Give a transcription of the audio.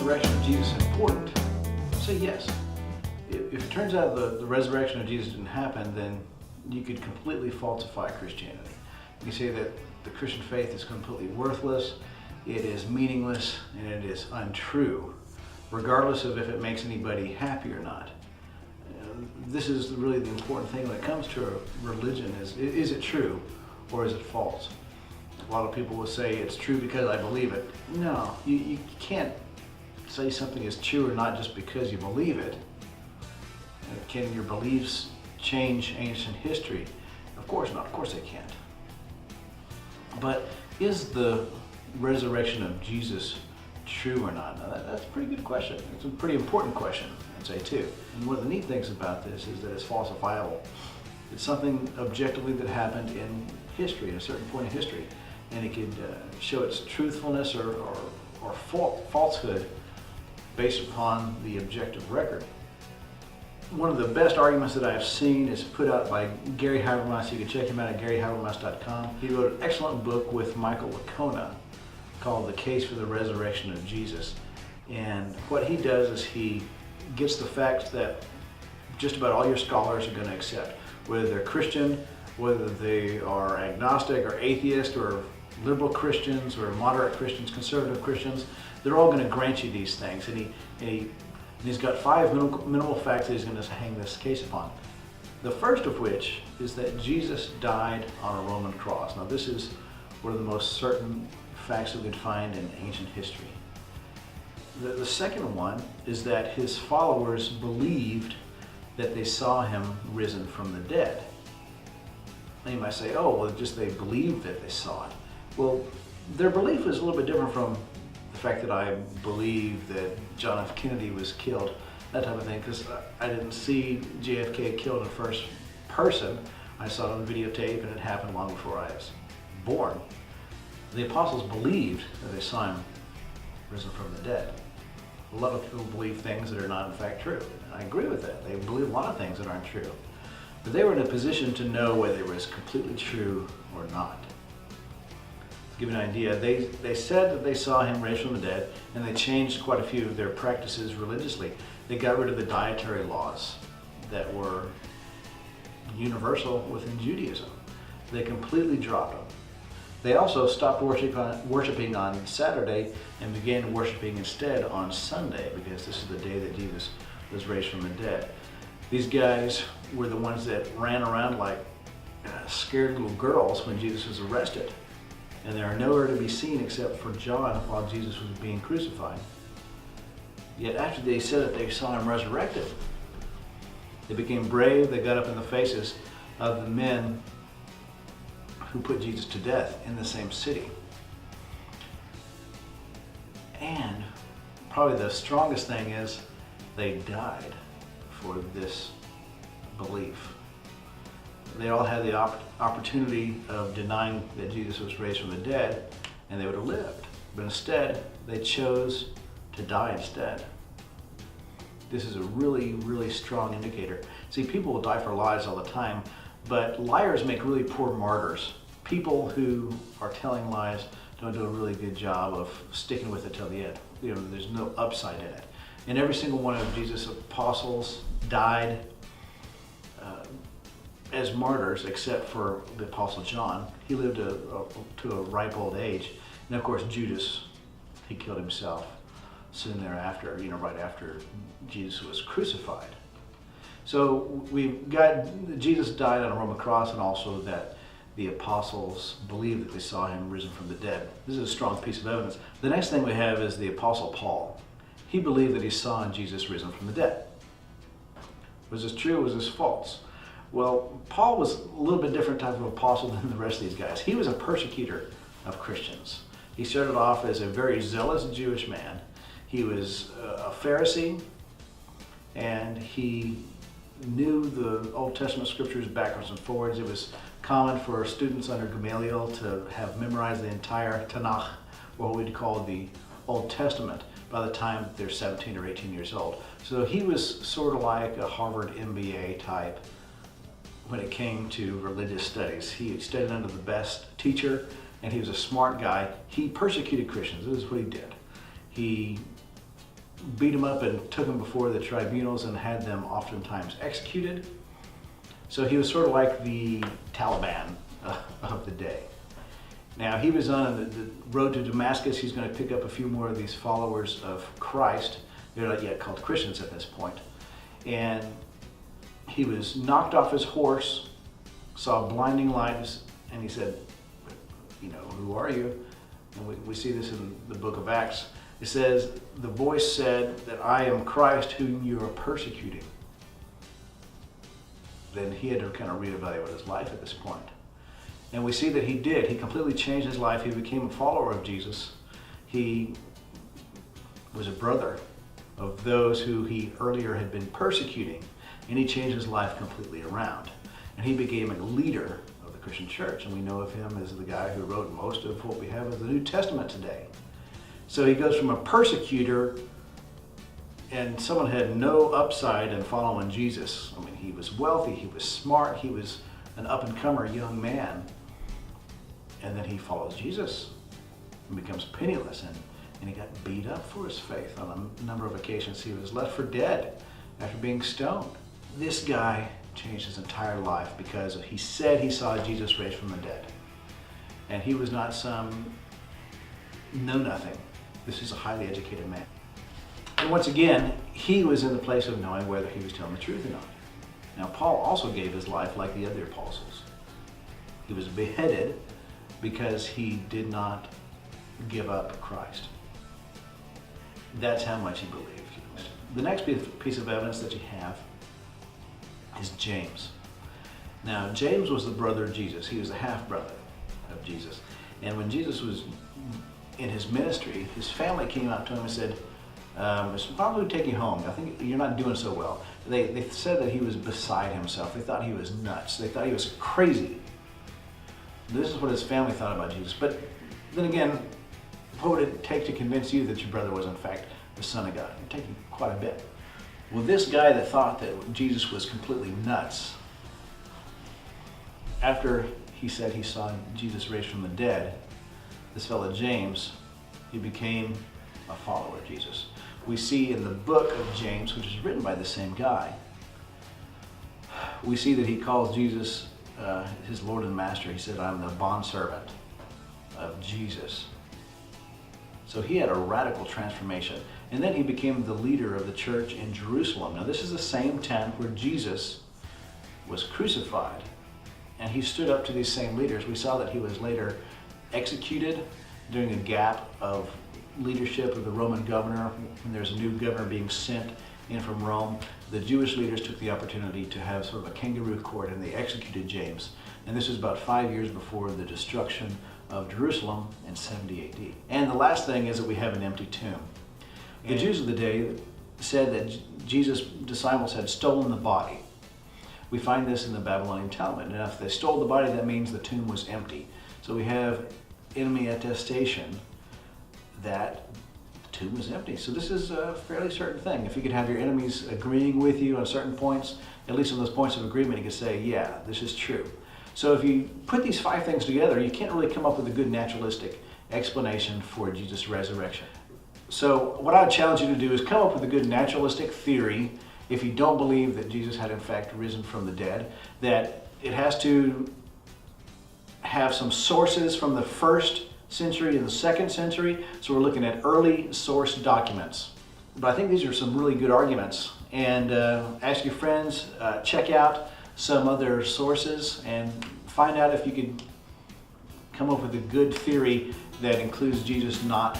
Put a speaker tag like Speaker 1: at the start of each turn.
Speaker 1: resurrection of Jesus important? I'll say yes. If it turns out the resurrection of Jesus didn't happen, then you could completely falsify Christianity. You say that the Christian faith is completely worthless, it is meaningless, and it is untrue, regardless of if it makes anybody happy or not. This is really the important thing when it comes to a religion is it true or is it false? A lot of people will say it's true because I believe it. No, you can't say something is true or not just because you believe it. Can your beliefs change ancient history? Of course not, of course they can't. But is the resurrection of Jesus true or not? Now that's a pretty good question. It's a pretty important question, I'd say too. And one of the neat things about this is that it's falsifiable. It's something objectively that happened in history, at a certain point in history. And it could show its truthfulness or falsehood based upon the objective record. One of the best arguments that I've seen is put out by Gary Habermas. You can check him out at garyhabermas.com. He wrote an excellent book with Michael Licona called The Case for the Resurrection of Jesus. And what he does is he gets the facts that just about all your scholars are going to accept, whether they're Christian, whether they are agnostic or atheist or liberal Christians or moderate Christians, conservative Christians. They're all going to grant you these things. And he's got 5 minimal facts that he's going to hang this case upon. The first of which is that Jesus died on a Roman cross. Now this is one of the most certain facts that we can find in ancient history. The second one is that his followers believed that they saw him risen from the dead. And you might say, oh, well, just they believed that they saw it. Well, their belief is a little bit different from the fact that I believe that John F. Kennedy was killed, that type of thing, because I didn't see JFK killed in first person. I saw it on videotape and it happened long before I was born. The apostles believed that they saw him risen from the dead. A lot of people believe things that are not in fact true. And I agree with that. They believe a lot of things that aren't true. But they were in a position to know whether it was completely true or not. To give you an idea, they said that they saw him raised from the dead, and they changed quite a few of their practices religiously. They got rid of the dietary laws that were universal within Judaism. They completely dropped them. They also stopped worshiping on Saturday and began worshiping instead on Sunday, because this is the day that Jesus was raised from the dead. These guys were the ones that ran around like scared little girls when Jesus was arrested. And they are nowhere to be seen except for John while Jesus was being crucified. Yet after they said that they saw him resurrected, they became brave. They got up in the faces of the men who put Jesus to death in the same city. And probably the strongest thing is they died for this belief. They all had the opportunity of denying that Jesus was raised from the dead, and they would have lived. But instead, they chose to die instead. This is a really, really strong indicator. See, people will die for lies all the time, but liars make really poor martyrs. People who are telling lies don't do a really good job of sticking with it till the end. You know, there's no upside in it. And every single one of Jesus' apostles died as martyrs, except for the Apostle John. He lived to a ripe old age. And of course, Judas, he killed himself soon thereafter, right after Jesus was crucified. So we've got Jesus died on a Roman cross, and also that the apostles believed that they saw him risen from the dead. This is a strong piece of evidence. The next thing we have is the Apostle Paul. He believed that he saw Jesus risen from the dead. Was this true or was this false? Well, Paul was a little bit different type of apostle than the rest of these guys. He was a persecutor of Christians. He started off as a very zealous Jewish man. He was a Pharisee, and he knew the Old Testament scriptures backwards and forwards. It was common for students under Gamaliel to have memorized the entire Tanakh, or what we'd call the Old Testament, by the time they're 17 or 18 years old. So he was sort of like a Harvard MBA type when it came to religious studies. He studied under the best teacher, and he was a smart guy. He persecuted Christians. This is what he did. He beat them up and took them before the tribunals and had them oftentimes executed. So he was sort of like the Taliban of the day. Now he was on the road to Damascus. He's going to pick up a few more of these followers of Christ. They're not yet called Christians at this point. And he was knocked off his horse, saw blinding lights, and he said, you know, who are you? And we see this in the book of Acts. It says, the voice said that I am Christ whom you are persecuting. Then he had to kind of reevaluate his life at this point. And we see that he did. He completely changed his life. He became a follower of Jesus. He was a brother of those who he earlier had been persecuting. And he changed his life completely around. And he became a leader of the Christian church. And we know of him as the guy who wrote most of what we have of the New Testament today. So he goes from a persecutor and someone had no upside in following Jesus. I mean, he was wealthy, he was smart, he was an up-and-comer young man. And then he follows Jesus and becomes penniless, and he got beat up for his faith on a number of occasions. He was left for dead after being stoned. This guy changed his entire life because he said he saw Jesus raised from the dead. And he was not some know-nothing. This is a highly educated man. And once again, he was in the place of knowing whether he was telling the truth or not. Now, Paul also gave his life like the other apostles. He was beheaded because he did not give up Christ. That's how much he believed. The next piece of evidence that you have is James. Now, James was the brother of Jesus. He was the half-brother of Jesus. And when Jesus was in his ministry, his family came out to him and said, it's probably take you home. I think you're not doing so well. They said that he was beside himself. They thought he was nuts. They thought he was crazy. This is what his family thought about Jesus. But then again, what would it take to convince you that your brother was in fact the Son of God? It would take you quite a bit. Well, this guy that thought that Jesus was completely nuts, after he said he saw Jesus raised from the dead, this fellow James, he became a follower of Jesus. We see in the book of James, which is written by the same guy, we see that he calls Jesus his Lord and Master. He said, I'm the bondservant of Jesus. So he had a radical transformation. And then he became the leader of the church in Jerusalem. Now this is the same tent where Jesus was crucified. And he stood up to these same leaders. We saw that he was later executed during a gap of leadership of the Roman governor. When there's a new governor being sent in from Rome, the Jewish leaders took the opportunity to have sort of a kangaroo court, and they executed James. And this was about 5 years before the destruction of Jerusalem in 70 AD. And the last thing is that we have an empty tomb. The Jews of the day said that Jesus' disciples had stolen the body. We find this in the Babylonian Talmud. And if they stole the body, that means the tomb was empty. So we have enemy attestation that the tomb was empty. So this is a fairly certain thing. If you could have your enemies agreeing with you on certain points, at least on those points of agreement, you could say, yeah, this is true. So if you put these 5 things together, you can't really come up with a good naturalistic explanation for Jesus' resurrection. So what I would challenge you to do is come up with a good naturalistic theory if you don't believe that Jesus had in fact risen from the dead, that it has to have some sources from the 1st century and the 2nd century. So we're looking at early source documents. But I think these are some really good arguments. And ask your friends, check out some other sources and find out if you could come up with a good theory that includes Jesus not